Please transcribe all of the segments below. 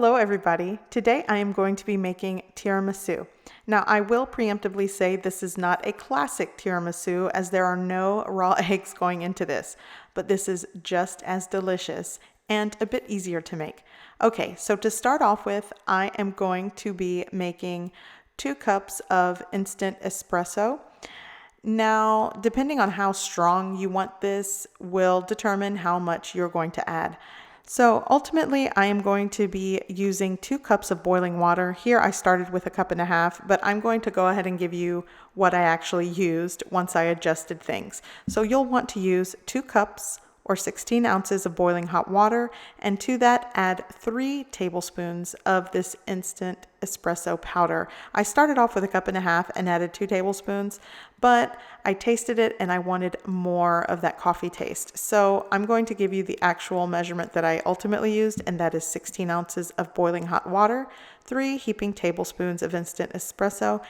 Hello everybody. Today I am going to be making tiramisu. Now I will preemptively say this is not a classic tiramisu as there are no raw eggs going into this, but this is just as delicious and a bit easier to make. Okay, so to start off with, I am going to be making 2 cups of instant espresso. Now, depending on how strong you want this will determine how much you're going to add. So ultimately, I am going to be using 2 cups of boiling water. Here I started with 1.5 cups, but I'm going to go ahead and give you what I actually used once I adjusted things. So you'll want to use 2 cups or 16 ounces of boiling hot water, and to that add 3 tablespoons of this instant espresso powder. I started off with 1.5 cups and added 2 tablespoons, but I tasted it and I wanted more of that coffee taste. So I'm going to give you the actual measurement that I ultimately used, and that is 16 ounces of boiling hot water, 3 heaping tablespoons of instant espresso,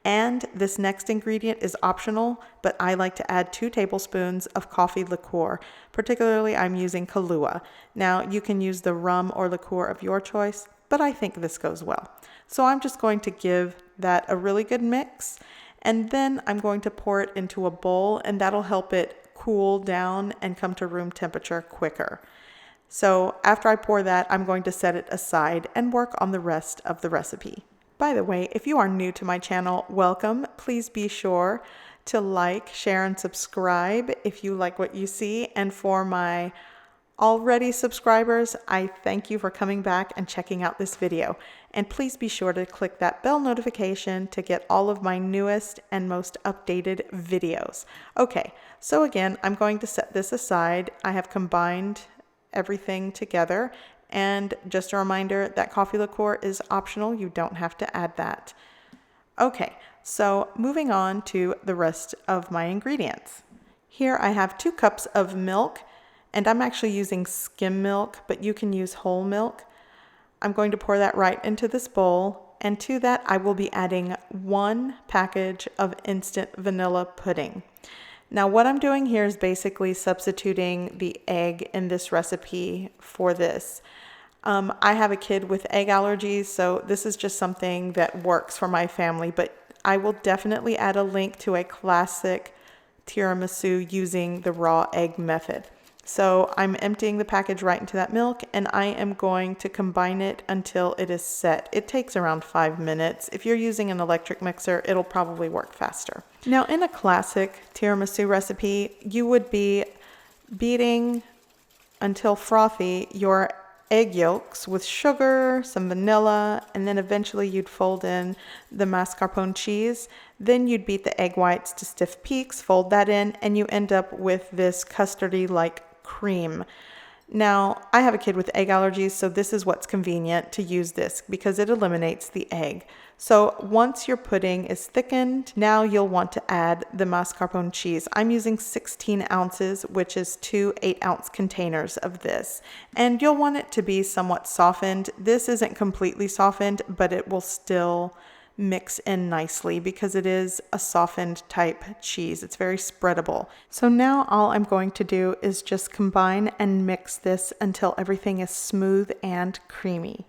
and this next ingredient is optional, but I like to add 2 tablespoons of coffee liqueur. Particularly, I'm using Kahlua. Now, you can use the rum or liqueur of your choice, but I think this goes well. So I'm just going to give that a really good mix, and then I'm going to pour it into a bowl, and that'll help it cool down and come to room temperature quicker. So after I pour that, I'm going to set it aside and work on the rest of the recipe. By the way, if you are new to my channel, welcome. Please be sure to like, share, and subscribe if you like what you see. And for my already subscribers, I thank you for coming back and checking out this video. And please be sure to click that bell notification to get all of my newest and most updated videos. Okay, so again, I'm going to set this aside. I have combined everything together. And just a reminder that coffee liqueur is optional. You don't have to add that. Okay, so moving on to the rest of my ingredients. Here I have 2 cups of milk, and I'm actually using skim milk, but you can use whole milk. I'm going to pour that right into this bowl, and to that I will be adding 1 package of instant vanilla pudding. Now what I'm doing here is basically substituting the egg in this recipe for this. I have a kid with egg allergies, so this is just something that works for my family, but I will definitely add a link to a classic tiramisu using the raw egg method. So I'm emptying the package right into that milk, and I am going to combine it until it is set. It takes around 5 minutes. If you're using an electric mixer, it'll probably work faster. Now in a classic tiramisu recipe, you would be beating until frothy your egg yolks with sugar, some vanilla, and then eventually you'd fold in the mascarpone cheese. Then you'd beat the egg whites to stiff peaks, fold that in, and you end up with this custardy-like cream. Now, I have a kid with egg allergies, so this is what's convenient to use this because it eliminates the egg. So once your pudding is thickened, now you'll want to add the mascarpone cheese. I'm using 16 ounces, which is 2 8-ounce containers of this. And you'll want it to be somewhat softened. This isn't completely softened, but it will still mix in nicely because it is a softened type cheese. It's very spreadable. So now all I'm going to do is just combine and mix this until everything is smooth and creamy.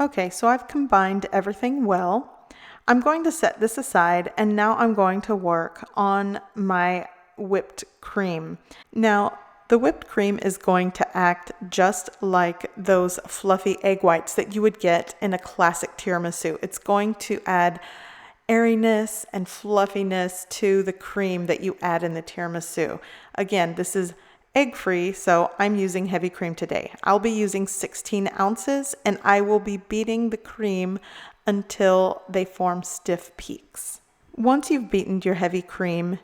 Okay, so I've combined everything well. I'm going to set this aside, and now I'm going to work on my whipped cream. Now, the whipped cream is going to act just like those fluffy egg whites that you would get in a classic tiramisu. It's going to add airiness and fluffiness to the cream that you add in the tiramisu. Again, this is egg-free, so I'm using heavy cream today. I'll be using 16 ounces, and I will be beating the cream until they form stiff peaks. Once you've beaten your heavy cream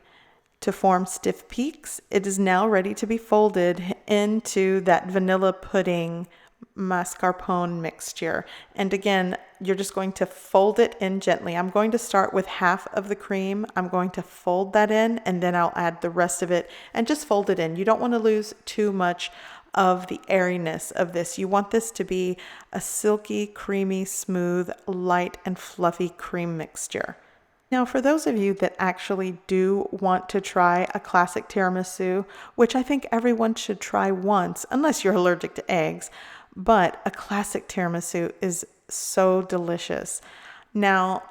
to form stiff peaks, it is now ready to be folded into that vanilla pudding mascarpone mixture. And again, you're just going to fold it in gently. I'm going to start with half of the cream. I'm going to fold that in, and then I'll add the rest of it and just fold it in. You don't want to lose too much of the airiness of this. You want this to be a silky, creamy, smooth, light, and fluffy cream mixture. Now, for those of you that actually do want to try a classic tiramisu, which I think everyone should try once, unless you're allergic to eggs, but a classic tiramisu is so delicious. Now,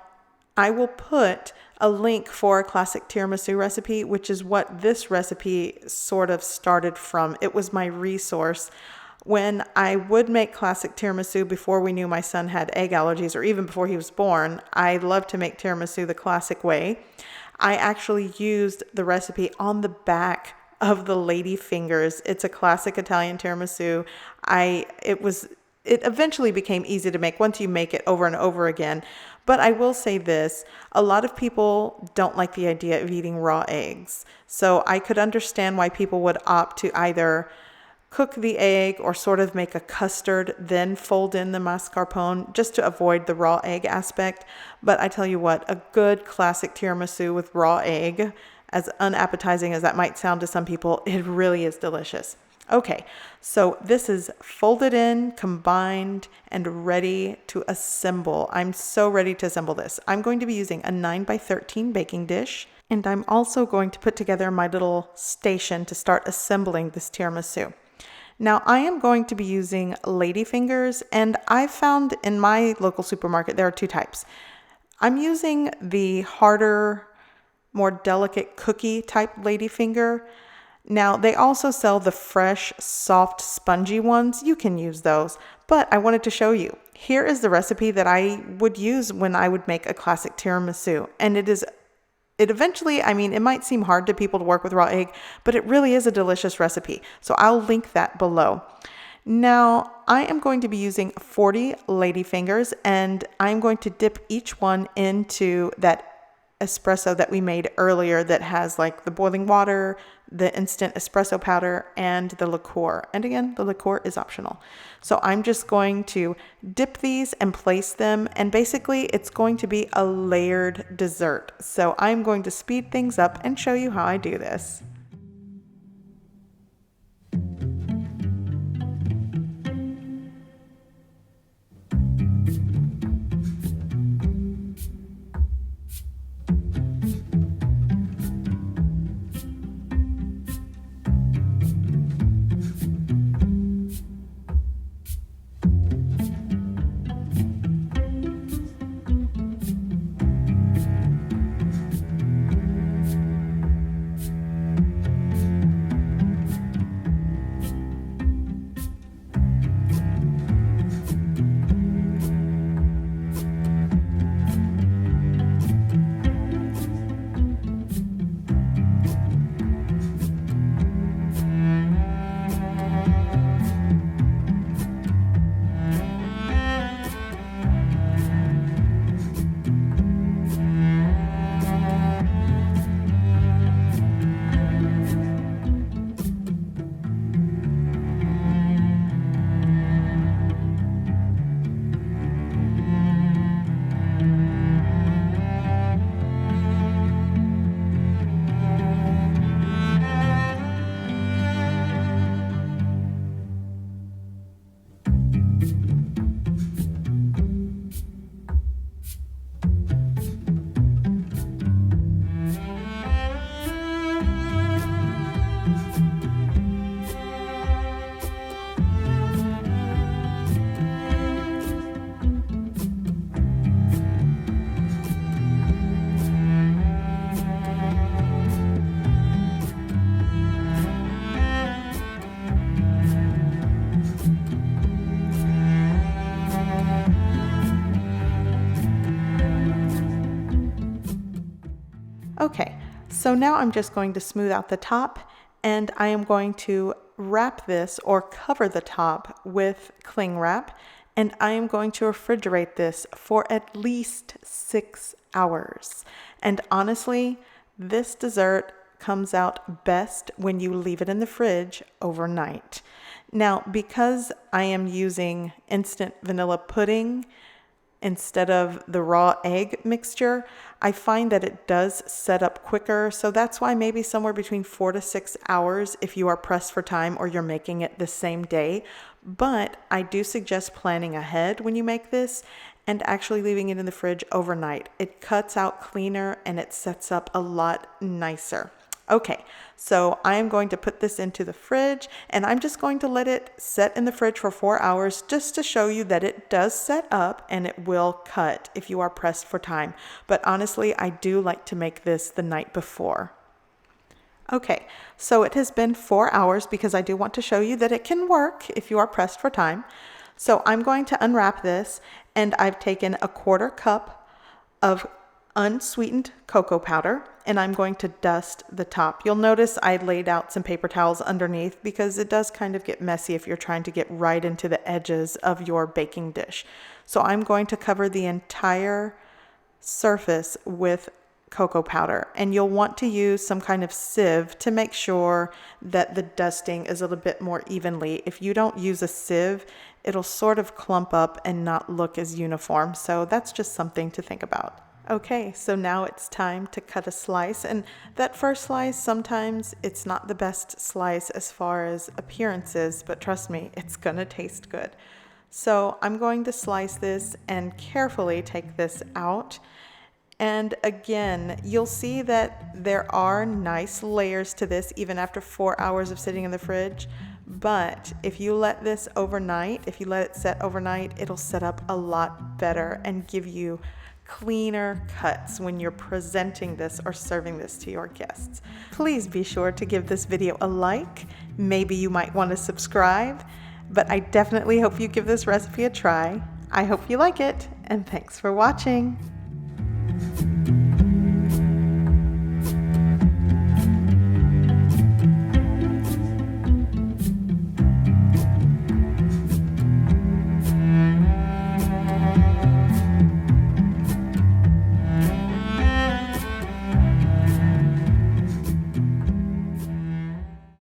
I will put a link for a classic tiramisu recipe, which is what this recipe sort of started from. It was my resource. When I would make classic tiramisu before we knew my son had egg allergies, or even before he was born, I loved to make tiramisu the classic way. I actually used the recipe on the back of the lady fingers. It's a classic Italian tiramisu. It eventually became easy to make once you make it over and over again. But I will say this, a lot of people don't like the idea of eating raw eggs. So I could understand why people would opt to either cook the egg or sort of make a custard, then fold in the mascarpone just to avoid the raw egg aspect. But I tell you what, a good classic tiramisu with raw egg, as unappetizing as that might sound to some people, it really is delicious. Okay, so this is folded in, combined, and ready to assemble. I'm so ready to assemble this. I'm going to be using a 9x13 baking dish, and I'm also going to put together my little station to start assembling this tiramisu. Now, I am going to be using lady fingers, and I found in my local supermarket there are two types. I'm using the harder, more delicate cookie type lady finger. Now, they also sell the fresh, soft, spongy ones. You can use those, but I wanted to show you. Here is the recipe that I would use when I would make a classic tiramisu. And it might seem hard to people to work with raw egg, but it really is a delicious recipe. So I'll link that below. Now, I am going to be using 40 lady fingers, and I'm going to dip each one into that espresso that we made earlier that has like the boiling water, the instant espresso powder, and the liqueur. And again, the liqueur is optional. So I'm just going to dip these and place them, and basically it's going to be a layered dessert. So I'm going to speed things up and show you how I do this. Okay, so now I'm just going to smooth out the top, and I am going to wrap this or cover the top with cling wrap, and I am going to refrigerate this for at least 6 hours. And honestly, this dessert comes out best when you leave it in the fridge overnight. Now, because I am using instant vanilla pudding instead of the raw egg mixture, I find that it does set up quicker. So that's why maybe somewhere between 4 to 6 hours if you are pressed for time or you're making it the same day. But I do suggest planning ahead when you make this and actually leaving it in the fridge overnight. It cuts out cleaner and it sets up a lot nicer. Okay, so I am going to put this into the fridge, and I'm just going to let it set in the fridge for 4 hours just to show you that it does set up and it will cut if you are pressed for time. But honestly, I do like to make this the night before. Okay, so it has been 4 hours because I do want to show you that it can work if you are pressed for time. So I'm going to unwrap this, and I've taken a 1/4 cup of unsweetened cocoa powder, and I'm going to dust the top. You'll notice I laid out some paper towels underneath because it does kind of get messy if you're trying to get right into the edges of your baking dish. So I'm going to cover the entire surface with cocoa powder, and you'll want to use some kind of sieve to make sure that the dusting is a little bit more evenly. If you don't use a sieve, it'll sort of clump up and not look as uniform. So that's just something to think about. Okay, so now it's time to cut a slice, and that first slice, sometimes it's not the best slice as far as appearances, but trust me, it's gonna taste good. So I'm going to slice this and carefully take this out. And again, you'll see that there are nice layers to this even after 4 hours of sitting in the fridge. But if you let this overnight, if you let it set overnight, it'll set up a lot better and give you cleaner cuts when you're presenting this or serving this to your guests. Please be sure to give this video a like. Maybe you might want to subscribe, but I definitely hope you give this recipe a try. I hope you like it, and thanks for watching.